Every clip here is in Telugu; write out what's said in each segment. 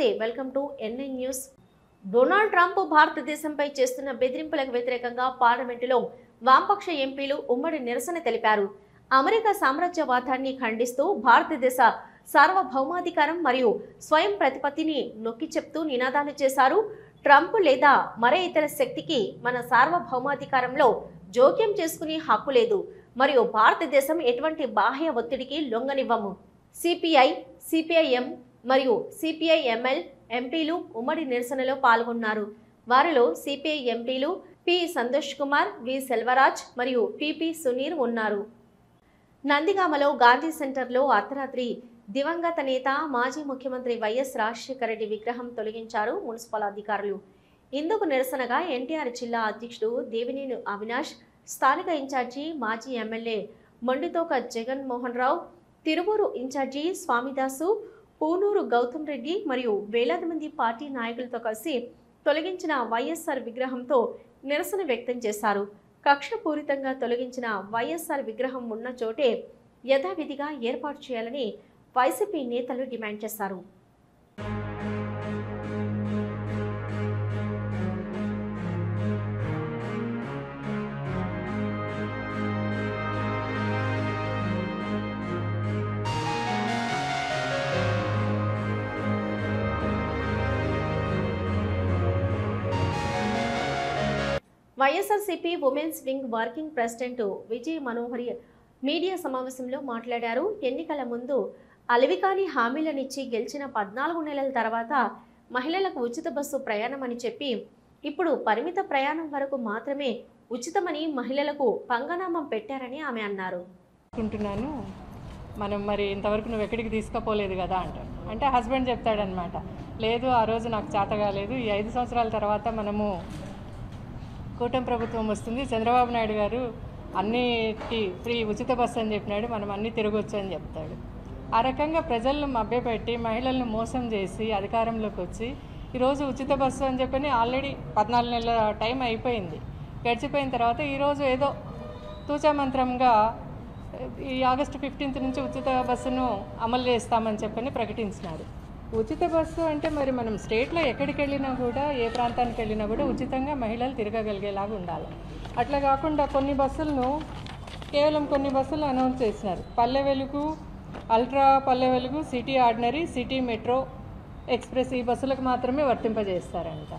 నమస్తే, welcome to NI news. Donald Trump భారతదేశంపై చేస్తున్న బెదిరింపులకు వ్యతిరేకంగా పార్లమెంటులో వామపక్ష ఎంపీలు ఉమ్మడి నిరసన తెలిపారు. అమెరికా సామ్రాజ్యవాదాన్ని ఖండిస్తూ భారతదేశ సార్వభౌమాధికారం మరియు స్వయం ప్రతిపత్తిని నొక్కి చెప్తూ నినాదాలు చేశారు. ట్రంప్ లేదా మరే ఇతర శక్తికి మన సార్వభౌమాధికారంలో జోక్యం చేసుకునే హక్కు లేదు మరియు భారతదేశం ఎటువంటి బాహ్య ఒత్తిడికి లొంగనివ్వము. సిపిఐ, సిపిఐఎం మరియు సిపిఐఎంఎల్ ఎంపీలు ఉమ్మడి నిరసనలో పాల్గొన్నారు. వారిలో సిపిఐ ఎంపీలు పి సంతోష్ కుమార్, వి సెల్వరాజ్ మరియు పిపి సునీర్ ఉన్నారు. నందిగామలో గాంధీ సెంటర్లో అర్ధరాత్రి దివంగత నేత మాజీ ముఖ్యమంత్రి వైఎస్ రాజశేఖర రెడ్డి విగ్రహం తొలగించారు మున్సిపల్ అధికారులు. ఇందుకు నిరసనగా ఎన్టీఆర్ జిల్లా అధ్యక్షుడు దేవినేని అవినాష్, స్థానిక ఇన్ఛార్జి మాజీ ఎమ్మెల్యే మొండితోక జగన్మోహన్ రావు, తిరువూరు ఇన్ఛార్జి స్వామిదాసు, పూనూరు గౌతమ్ రెడ్డి మరియు వేలాది మంది పార్టీ నాయకులతో కలిసి తొలగించిన వైఎస్ఆర్ విగ్రహంతో నిరసన వ్యక్తం చేశారు. కక్షపూరితంగా తొలగించిన వైఎస్ఆర్ విగ్రహం ఉన్న చోటే యథావిధిగా ఏర్పాటు చేయాలని వైసీపీ నేతలు డిమాండ్ చేశారు. YSRCP women's wing working president Vijay Manohari media సమావేశంలో మాట్లాడారు. ఎన్నికల ముందు అలవికాని హామీలనిచ్చి గెలిచిన 14 నెలల తర్వాత మహిళలకు ఉచిత బస్సు ప్రయాణం అని చెప్పి ఇప్పుడు పరిమిత ప్రయాణం వరకు మాత్రమే ఉచితమని మహిళలకు పంగనామం పెట్టారని ఆమె అన్నారు. మనం మరి ఇంతవరకు నువ్వు ఎక్కడికి తీసుకుపోలేదు కదా అంటారు. అంటే హస్బెండ్ చెప్తాడనమాట, లేదు ఆ రోజు నాకు చేత కాలేదు, ఈ 5 సంవత్సరాల తర్వాత మనము కూటమి ప్రభుత్వం వస్తుంది, చంద్రబాబు నాయుడు గారు అన్నిటి ఫ్రీ ఉచిత బస్సు అని చెప్పినాడు, మనం అన్నీ తిరగొచ్చు అని చెప్తాడు. ఆ రకంగా ప్రజలను మభ్యపెట్టి మహిళలను మోసం చేసి అధికారంలోకి వచ్చి ఈరోజు ఉచిత బస్సు అని చెప్పని ఆల్రెడీ 14 నెలల టైం అయిపోయింది. గడిచిపోయిన తర్వాత ఈరోజు ఏదో తూచామంత్రంగా ఈ ఆగస్టు 15 నుంచి ఉచిత బస్సును అమలు చేస్తామని చెప్పని ప్రకటించినారు. ఉచిత బస్సు అంటే మరి మనం స్టేట్లో ఎక్కడికి వెళ్ళినా కూడా, ఏ ప్రాంతానికి వెళ్ళినా కూడా ఉచితంగా మహిళలు తిరగగలిగేలాగా ఉండాలి. అట్లా కాకుండా కేవలం కొన్ని బస్సులు అనౌన్స్ చేసినారు. Palle Velugu, ultra Palle Velugu, city ordinary, city metro express ఈ బస్సులకు మాత్రమే వర్తింపజేస్తారంట.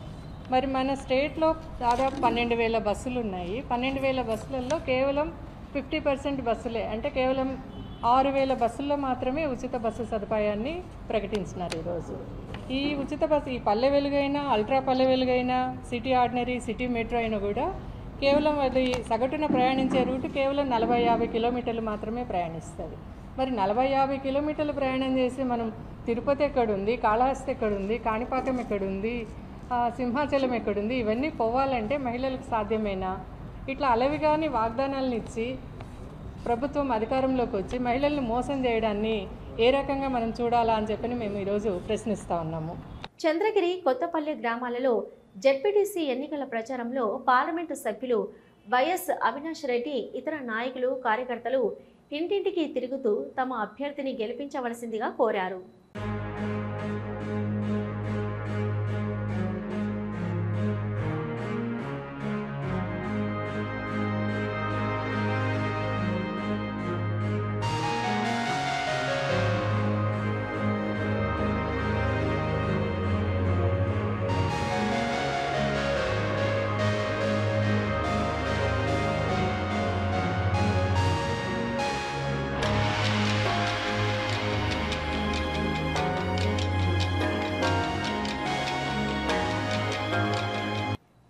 మరి మన స్టేట్లో దాదాపు 12,000 బస్సులు ఉన్నాయి. 12,000 బస్సులలో కేవలం 50% బస్సులే, అంటే కేవలం 6,000 బస్సుల్లో మాత్రమే ఉచిత బస్సు సదుపాయాన్ని ప్రకటించినారు. ఈరోజు ఈ ఉచిత బస్సు, ఈ పల్లె వెలుగైనా, అల్ట్రా పల్లె వెలుగైనా, సిటీ ఆర్డినరీ, సిటీ మెట్రో అయినా కూడా కేవలం అది సగటున ప్రయాణించే రూటు కేవలం 40-50 కిలోమీటర్లు మాత్రమే ప్రయాణిస్తుంది. మరి 40-50 కిలోమీటర్లు ప్రయాణం చేసి మనం తిరుపతి ఎక్కడుంది, కాళహస్తి ఎక్కడుంది, కాణిపాకం ఎక్కడుంది, సింహాచలం ఎక్కడుంది, ఇవన్నీ పోవాలంటే మహిళలకు సాధ్యమేనా? ఇట్లా అలవిగాని వాగ్దానాలను ఇచ్చి ప్రభుత్వం అధికారంలోకి వచ్చి మహిళల్ని మోసం చేయడాన్ని ఏ రకంగా మనం చూడాలా అని చెప్పని మేము ఈరోజు ప్రశ్నిస్తూ ఉన్నాము. చంద్రగిరి, కొత్తపల్లి గ్రామాలలో జెడ్పీటీసీ ఎన్నికల ప్రచారంలో పార్లమెంటు సభ్యులు వైఎస్ అవినాష్ రెడ్డి, ఇతర నాయకులు, కార్యకర్తలు ఇంటింటికి తిరుగుతూ తమ అభ్యర్థిని గెలిపించవలసిందిగా కోరారు.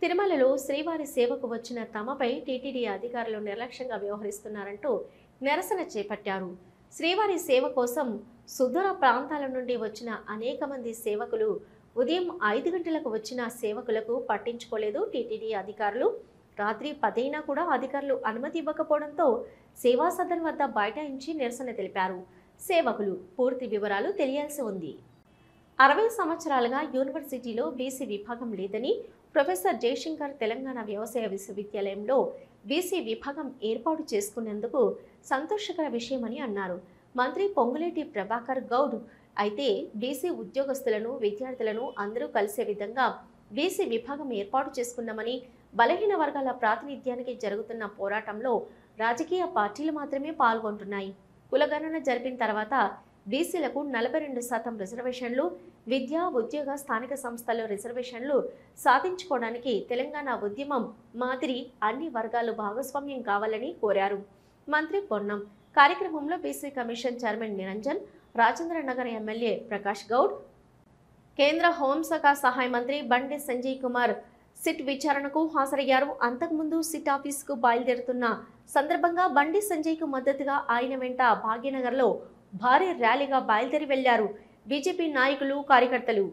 తిరుమలలో శ్రీవారి సేవకు వచ్చిన తమపై టీటీడీ అధికారులు నిర్లక్ష్యంగా వ్యవహరిస్తున్నారంటూ నిరసన చేపట్టారు. శ్రీవారి సేవ కోసం సుదూర ప్రాంతాల నుండి వచ్చిన అనేక మంది సేవకులు ఉదయం 5 గంటలకు వచ్చిన సేవకులకు పట్టించుకోలేదు టీటీడీ అధికారులు. రాత్రి 10 అయినా కూడా అధికారులు అనుమతి ఇవ్వకపోవడంతో సేవా సదన్ వద్ద బైఠాయించి నిరసన తెలిపారు. సేవకులు పూర్తి వివరాలు తెలియాల్సి ఉంది. 60 సంవత్సరాలుగా యూనివర్సిటీలో బీసీ విభాగం లేదని ప్రొఫెసర్ జయశంకర్ తెలంగాణ వ్యవసాయ విశ్వవిద్యాలయంలో బీసీ విభాగం ఏర్పాటు చేసుకునేందుకు సంతోషకర విషయమని అన్నారు. మంత్రి పొంగులేటి ప్రభాకర్ గౌడ్ అయితే బీసీ ఉద్యోగస్తులను విద్యార్థులను అందరూ కలిసే విధంగా బీసీ విభాగం ఏర్పాటు చేసుకున్నామని, బలహీన వర్గాల ప్రాతినిధ్యానికి జరుగుతున్న పోరాటంలో రాజకీయ పార్టీలు మాత్రమే పాల్గొంటున్నాయి. కులగణన జరిపిన తర్వాత బీసీలకు 42% రిజర్వేషన్లు, విద్యా ఉద్యోగ స్థానిక సంస్థల్లో రిజర్వేషన్లు సాధించుకోవడానికి తెలంగాణ ఉద్యమం మాదిరి అన్ని వర్గాలు భాగస్వామ్యం కావాలని కోరారు మంత్రి పొన్నం. కార్యక్రమంలో BC commission chairman Niranjan, Rajendranagar MLA Prakash Goud, కేంద్ర హోంశాఖ సహాయ మంత్రి బండి సంజయ్ కుమార్ సిట్ విచారణకు హాజరయ్యారు. అంతకుముందు సిట్ ఆఫీసుకు బయలుదేరుతున్న సందర్భంగా బండి సంజయ్కు మద్దతుగా ఆయన వెంట భాగ్యనగర్లో భారీ ర్యాలీగా బయలుదేరి వెళ్లారు బీజేపీ నాయకులు, కార్యకర్తలు.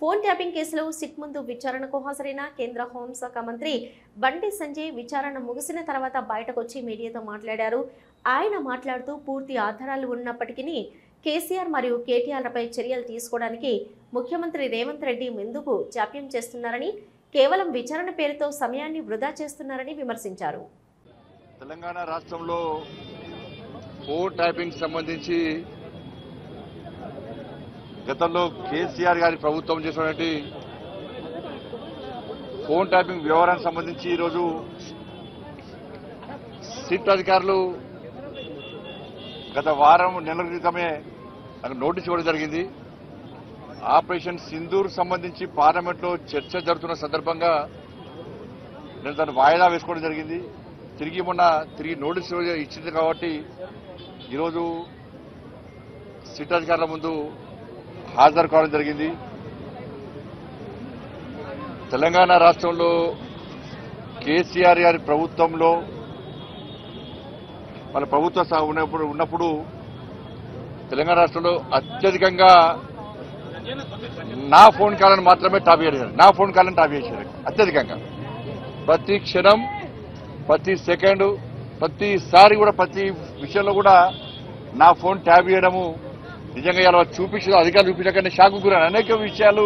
ఫోన్ ట్యాపింగ్ కేసులో సిట్ ముందు విచారణకు హాజరైన కేంద్ర హోంశాఖ మంత్రి బండి సంజయ్ విచారణ ముగిసిన తర్వాత బయటకొచ్చి మీడియాతో మాట్లాడారు. ఆయన మాట్లాడుతూ పూర్తి ఆధారాలు ఉన్నప్పటికీ కేసీఆర్ మరియు కేటీఆర్లపై చర్యలు తీసుకోవడానికి ముఖ్యమంత్రి రేవంత్ రెడ్డి ఎందుకు జాప్యం చేస్తున్నారని, కేవలం విచారణ పేరుతో సమయాన్ని వృధా చేస్తున్నారని విమర్శించారు. తెలంగాణ రాష్ట్రంలో ఫోన్ ట్యాపింగ్ సంబంధించి గతంలో కేసీఆర్ గారి ప్రభుత్వం చేసినటువంటి ఫోన్ ట్యాపింగ్ వ్యవహారానికి సంబంధించి ఈరోజు సిట్ అధికారులు గత వారం నెలల క్రితమే నాకు నోటీస్ ఇవ్వడం జరిగింది. ఆపరేషన్ సింధూర్ సంబంధించి పార్లమెంట్లో చర్చ జరుగుతున్న సందర్భంగా నేను దాన్ని వాయిదా వేసుకోవడం జరిగింది. తిరిగి నోటీస్ ఇచ్చింది కాబట్టి ఈరోజు సిట్ అధికారుల ముందు హాజరు కావడం జరిగింది. తెలంగాణ రాష్ట్రంలో కేసీఆర్ గారి ప్రభుత్వంలో వాళ్ళ ప్రభుత్వం ఉన్నప్పుడు తెలంగాణ రాష్ట్రంలో అత్యధికంగా నా ఫోన్ కాలను మాత్రమే టాప్ చేశారు. అత్యధికంగా ప్రతి క్షణం, ప్రతి సెకండ్, ప్రతిసారి కూడా ప్రతి విషయంలో కూడా నా ఫోన్ ట్యాప్ చేయడము నిజంగా ఇలా చూపించిన అధికారులు చూపించకనే షాకు గురైన అనేక విషయాలు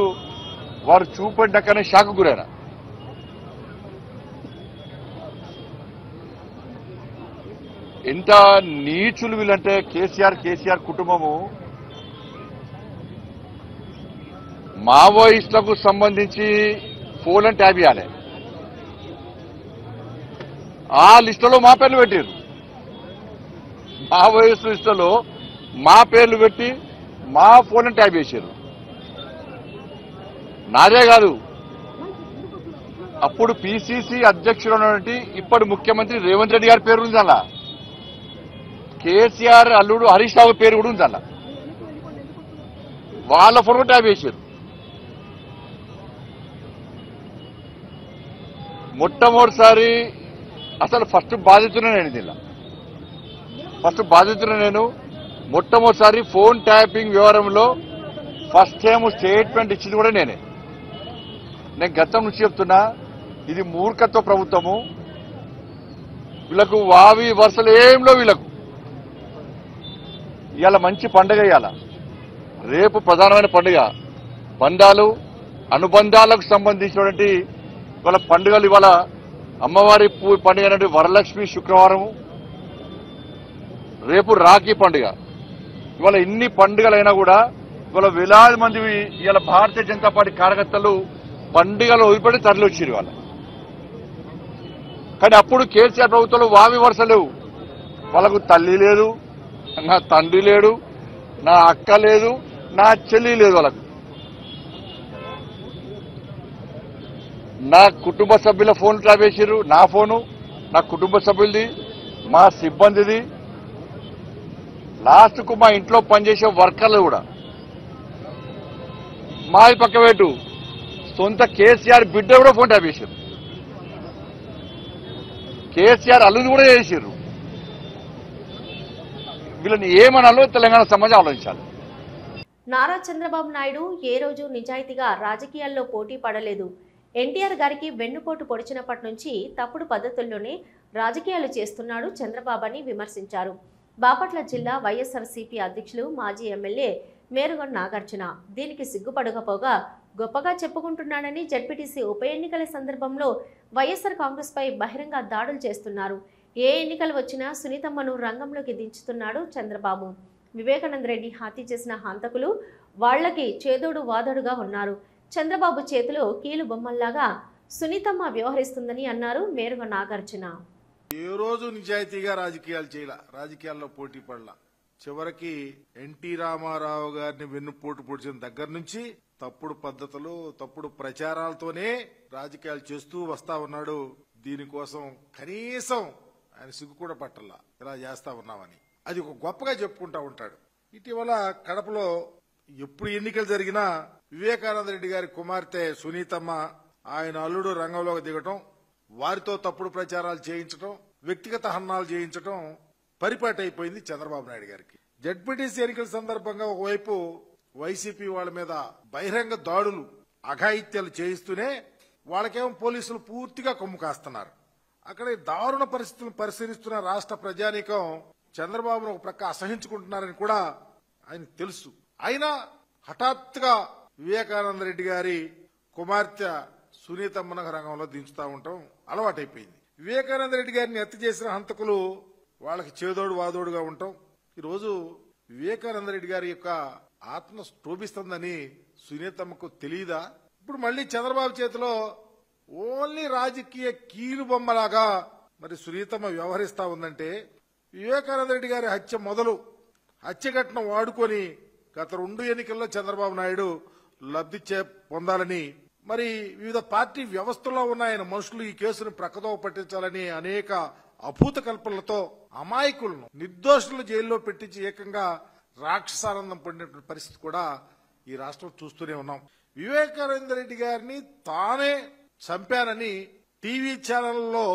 వారు చూపడ్డాకనే షాకు గురైన. ఎంత నీచులు వీళ్ళంటే కేసీఆర్ కుటుంబము మావోయిస్టులకు సంబంధించి ఫోన్ ట్యాబ్ చేయాలి. ఆ లిస్టులో మా పేర్లు పెట్టారు. మావోయిస్టు లిస్టులో మా పేర్లు పెట్టి మా ఫోన్ ట్యాబ్ చేశారు. నాదే కాదు, అప్పుడు పిసిసి అధ్యక్షుడు ఉన్నటువంటి ఇప్పటి ముఖ్యమంత్రి రేవంత్ రెడ్డి గారి పేరు ఉంది అలా. కేసీఆర్ అల్లుడు హరీష్ రావు పేరు కూడా ఉంది అలా. వాళ్ళ ఫోన్ కూడా ట్యాబ్ చేశారు. మొట్టమొదటిసారి అసలు ఫస్ట్ బాధితున్నా నేను మొట్టమొదటిసారి ఫోన్ ట్యాపింగ్ వ్యవహారంలో ఫస్ట్ టైం స్టేట్మెంట్ ఇచ్చింది కూడా నేనే. నేను గతం నుంచి చెప్తున్నా, ఇది మూర్ఖత్వ ప్రభుత్వము. వీళ్ళకు వావి వరుసలు ఏంలో వీళ్ళకు. ఇవాళ మంచి పండుగ, ఇవాళ రేపు ప్రధానమైన పండుగ. బంధాలు అనుబంధాలకు సంబంధించినటువంటి వాళ్ళ పండుగలు. ఇవాళ అమ్మవారి పండుగ అనేది వరలక్ష్మి శుక్రవారం, రేపు రాఖీ పండుగ. ఇవాళ ఇన్ని పండుగలైనా కూడా ఇవాళ వేలాది మంది ఇవాళ భారతీయ జనతా పార్టీ కార్యకర్తలు పండుగలు వదిలిపెట్టి తరలి వచ్చారు ఇవాళ. కానీ అప్పుడు కేసీఆర్ ప్రభుత్వంలో వావి వరుస లేవు. వాళ్ళకు తల్లి లేదు, నా తండ్రి లేడు, నా అక్క లేదు, నా చెల్లి లేదు. వాళ్ళకు నా కుటుంబ సభ్యుల ఫోన్ ట్రాప్ చేసిర్రు, నా ఫోను, నా కుటుంబ సభ్యులది, మా సిబ్బందిది, లాస్ట్ కు మా ఇంట్లో పనిచేసే వర్కర్లు కూడా. మాది పక్కవేటు సొంత కేసీఆర్ బిడ్డ కూడా ఫోన్ ట్యాప్ చేశారు, కేసీఆర్ అల్లుని కూడా చేసిర్రు. వీళ్ళని ఏమనాలో తెలంగాణ సమాజం ఆలోచించాలి. నారా చంద్రబాబు నాయుడు ఏ రోజు నిజాయితీగా రాజకీయాల్లో పోటీ పడలేదు. ఎన్టీఆర్ గారికి వెన్నుపోటు పొడిచినప్పటి నుంచి తప్పుడు పద్ధతుల్లోనే రాజకీయాలు చేస్తున్నాడు చంద్రబాబు అని విమర్శించారు. బాపట్ల జిల్లా వైఎస్ఆర్సీపీ అధ్యక్షులు మాజీ ఎమ్మెల్యే మేరుగొండ నాగార్జున దీనికి సిగ్గుపడకపోగా గొప్పగా చెప్పుకుంటున్నాడని జడ్పీటీసీ ఉప ఎన్నికల సందర్భంలో వైఎస్ఆర్ కాంగ్రెస్ పై బహిరంగ దాడులు చేస్తున్నారు. ఏ ఎన్నికలు వచ్చినా సునీతమ్మను రంగంలోకి దించుతున్నాడు చంద్రబాబు. వివేకానంద రెడ్డి హత్య చేసిన హంతకులు వాళ్లకి చేదోడు వాదోడుగా ఉన్నారు. చంద్రబాబు చేతిలో కీలు బొమ్మల్లాగా సునీతమ్మ వ్యవహరిస్తుందని అన్నారు మేరుగొండ నాగార్జున. ఏ రోజు నిజాయితీగా రాజకీయాలు చేయాల, రాజకీయాల్లో పోటీ పడలా. చివరికి ఎన్టీ రామారావు గారిని వెన్నుపోటు పొడిచిన దగ్గర నుంచి తప్పుడు పద్ధతులు, తప్పుడు ప్రచారాలతోనే రాజకీయాలు చేస్తూ వస్తా ఉన్నాడు. దీనికోసం కనీసం ఆయన సిగ్గు కూడా పట్టల్లా, ఇలా చేస్తా ఉన్నామని. అది ఒక గొప్పగా చెప్పుకుంటా ఉంటాడు. ఇటీవల కడపలో ఎప్పుడు ఎన్నికలు జరిగినా వివేకానంద రెడ్డి గారి కుమార్తె సునీతమ్మ, ఆయన అల్లుడు రంగంలోకి దిగటం, వారితో తప్పుడు ప్రచారాలు చేయించడం, వ్యక్తిగత హన్నాలు చేయించడం పరిపాటి అయిపోయింది చంద్రబాబు నాయుడు గారికి. జడ్పీటీసీ ఎన్నికల సందర్భంగా ఒకవైపు వైసీపీ వాళ్ళ మీద బహిరంగ దాడులు, అఘాయిత్యాలు చేయిస్తూనే వాళ్ళకేమో పోలీసులు పూర్తిగా కొమ్ము కాస్తున్నారు. అక్కడ దారుణ పరిస్థితులను పరిశీలిస్తున్న రాష్ట్ర ప్రజానీకం చంద్రబాబును ఒక ప్రక్క అసహించుకుంటున్నారని కూడా ఆయనకు తెలుసు. అయినా హఠాత్తుగా వివేకానంద రెడ్డి గారి కుమార్తె సునీతమ్మను రంగంలో దించుతా ఉండటం అలవాటైపోయింది. వివేకానంద రెడ్డి గారిని హత్య చేసిన హంతకులు వాళ్ళకి చేదోడు వాదోడుగా ఉండటం. ఈరోజు వివేకానంద రెడ్డి గారి యొక్క ఆత్మ క్షోభిస్తుందని సునీతమ్మకు తెలియదా? ఇప్పుడు మళ్లీ చంద్రబాబు చేతిలో ఓన్లీ రాజకీయ కీలు బొమ్మలాగా మరి సునీతమ్మ వ్యవహరిస్తా ఉందంటే, వివేకానంద రెడ్డి గారి హత్య మొదలు హత్య ఘటన వాడుకొని గత 2 ఎన్నికల్లో చంద్రబాబు నాయుడు లబ్ధి పొందాలని, మరి వివిధ పార్టీ వ్యవస్థలో ఉన్న ఆయన మనుషులు ఈ కేసును ప్రక్కదోవ పట్టించాలని అనేక అభూత కల్పనలతో అమాయకులను, నిర్దోషులను జైల్లో పెట్టించి ఏకంగా రాక్షసానందం పొందినటువంటి పరిస్థితి కూడా ఈ రాష్ట్రం చూస్తూనే ఉన్నాం. వివేకానంద రెడ్డి గారిని తానే చంపానని టీవీ ఛానల్లో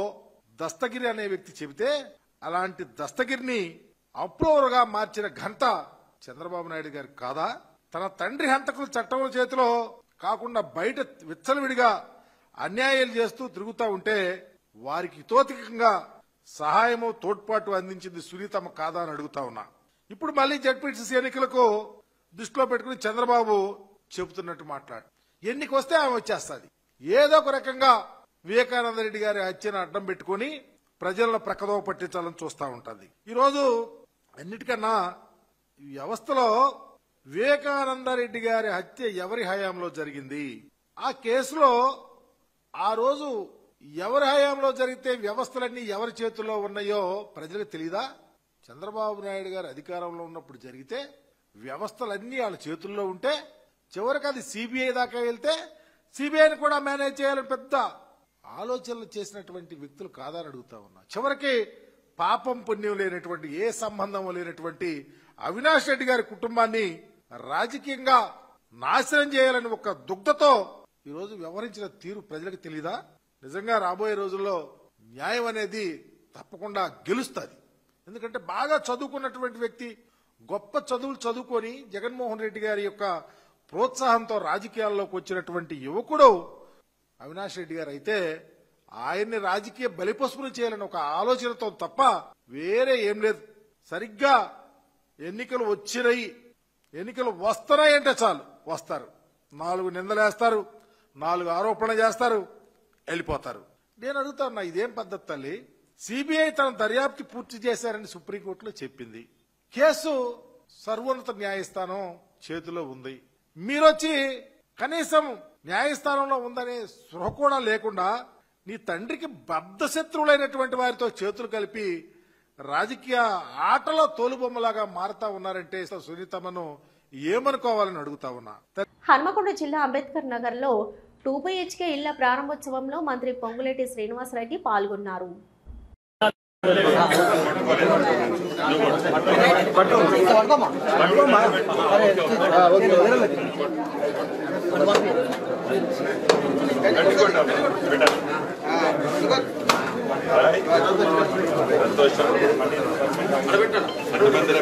దస్తగిరి అనే వ్యక్తి చెబితే, అలాంటి దస్తగిరిని అప్రూవర్ గా మార్చిన ఘనత చంద్రబాబు నాయుడు గారికి కాదా? తన తండ్రి హంతకుల చట్టం చేతిలో కాకుండా బయట విచ్చలవిడిగా అన్యాయాలు చేస్తూ తిరుగుతూ ఉంటే వారికి హితోధికంగా సహాయము, తోడ్పాటు అందించింది సునీతమ్మ కాదా అని అడుగుతా ఉన్నా. ఇప్పుడు మళ్లీ జడ్పీటీసీ ఎన్నికలకు దృష్టిలో పెట్టుకుని చంద్రబాబు చెబుతున్నట్టు మాట్లాడు. ఎన్నిక వస్తే ఆమె వచ్చేస్తుంది. ఏదో ఒక రకంగా వివేకానంద రెడ్డి గారి హత్యను అడ్డం పెట్టుకుని ప్రజలను ప్రక్కదోవ పట్టించాలని చూస్తూ ఉంటుంది. ఈరోజు అన్నిటికన్నా వ్యవస్థలో వివేకానంద రెడ్డి గారి హత్య ఎవరి హయాంలో జరిగింది, ఆ కేసులో ఆ రోజు ఎవరి హయాంలో జరిగితే వ్యవస్థలన్నీ ఎవరి చేతుల్లో ఉన్నాయో ప్రజలకు తెలియదా? చంద్రబాబు నాయుడు గారు అధికారంలో ఉన్నప్పుడు జరిగితే వ్యవస్థలన్నీ వాళ్ళ చేతుల్లో ఉంటే చివరికి అది సిబిఐ దాకా వెళ్తే సిబిఐని కూడా మేనేజ్ చేయాలని పెద్ద ఆలోచనలు చేసినటువంటి వ్యక్తులు కాదని అడుగుతా ఉన్నా. చివరికి పాపం పుణ్యం లేనటువంటి, ఏ సంబంధం లేనటువంటి అవినాష్ రెడ్డి గారి కుటుంబాన్ని రాజకీయంగా నాశనం చేయాలని ఒక దుగ్ధతో ఈరోజు వ్యవహరించిన తీరు ప్రజలకు తెలియదా? నిజంగా రాబోయే రోజుల్లో న్యాయం అనేది తప్పకుండా గెలుస్తుంది. ఎందుకంటే బాగా చదువుకున్నటువంటి వ్యక్తి, గొప్ప చదువులు చదువుకొని జగన్మోహన్ రెడ్డి గారి యొక్క ప్రోత్సాహంతో రాజకీయాల్లోకి వచ్చినటువంటి యువకుడు అవినాష్ రెడ్డి గారు అయితే ఆయన్ని రాజకీయ బలిపసుపులు చేయాలని ఒక ఆలోచనతో తప్ప వేరే ఏం లేదు. సరిగ్గా ఎన్నికలు వచ్చినాయి, ఎన్నికలు వస్తున్నాయంటే చాలు వస్తారు, 4 నిందలేస్తారు, 4 ఆరోపణలు చేస్తారు, వెళ్ళిపోతారు. నేను అడుగుతాను, ఇదేం పద్ధతి తల్లి? సిబిఐ తన దర్యాప్తు పూర్తి చేశారని సుప్రీంకోర్టులో చెప్పింది. కేసు సర్వోన్నత న్యాయస్థానం చేతిలో ఉంది. మీరొచ్చి కనీసం న్యాయస్థానంలో ఉందనే స్పృహ కూడా లేకుండా నీ తండ్రికి బద్ధశత్రువులైనటువంటి వారితో చేతులు కలిపి రాజకీయ ఆటలో తోలుబొమ్మలాగా మారుతా ఉన్నారంటే సునీతమ్మను ఏమనుకోవాలని అడుగుతా ఉన్నా. హన్మకొండ జిల్లా అంబేద్కర్ నగర్ లో 2 BHK ఇళ్ల ప్రారంభోత్సవంలో మంత్రి పొంగులేటి శ్రీనివాసరెడ్డి పాల్గొన్నారు.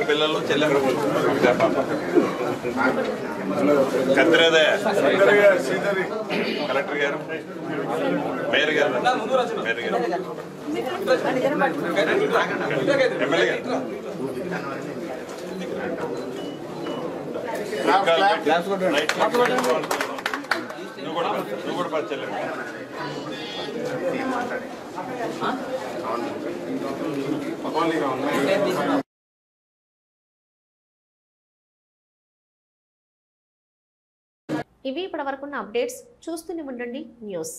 పిల్లలు కత్తిరేదయ కలెక్టర్ గారు మేయర్ గారు ఎమ్మెల్యే గారు నువ్వు కూడా చెల్లె ఇవి ఇప్పటివరకున్న అప్డేట్స్. చూస్తూనే ఉండండి న్యూస్.